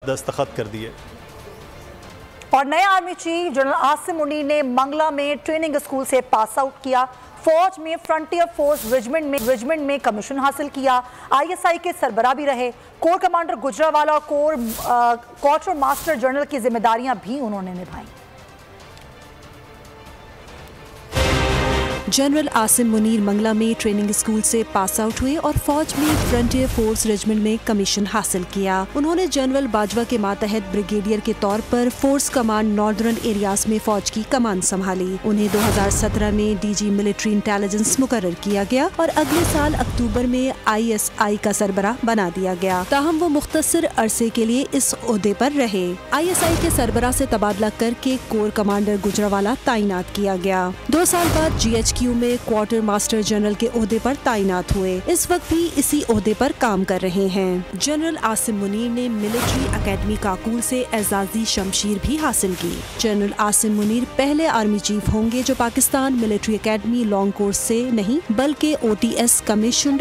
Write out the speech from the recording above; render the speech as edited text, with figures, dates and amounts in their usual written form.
दस्तखत कर दिए। और नए army chief general Asim Munir ने मंगला में ट्रेनिंग स्कूल से पास आउट किया। फौज में फ्रंटियर फोर्स रेजिमेंट में कमीशन हासिल किया। ISI के सरबराह भी रहे। कोर कमांडर गुजरावाला और क्वार्टर मास्टर जनरल की जिम्मेदारियां भी उन्होंने निभाई। जनरल आसिम मुनीर मंगला में ट्रेनिंग स्कूल से पास आउट हुए और फौज में फ्रंटियर फोर्स रेजिमेंट में कमीशन हासिल किया। उन्होंने जनरल बाजवा के मातहत ब्रिगेडियर के तौर पर फोर्स कमांड नॉर्दर्न एरियाज में फौज की कमान संभाली। उन्हें 2017 में DG मिलिट्री इंटेलिजेंस मुकर्रर किया गया और अगले साल अक्टूबर में ISI का सरबराह बना दिया गया। ताहम वो मुख्तसर अरसे के लिए इस ओहदे पर रहे। ISI के सरबराह से तबादला करके कोर कमांडर गुजरावाला तैनात किया गया। 2 साल बाद GHQ में क्वार्टर मास्टर जनरल के ओहदे पर तैनात हुए। इस वक्त भी इसी ओहदे पर काम कर रहे हैं। जनरल आसिम मुनीर ने मिलिट्री अकेडमी काकूल से एजाजी शमशीर भी हासिल की। जनरल आसिम मुनीर पहले आर्मी चीफ होंगे जो Pakistan military academy long course से नहीं बल्कि OTS कमीशन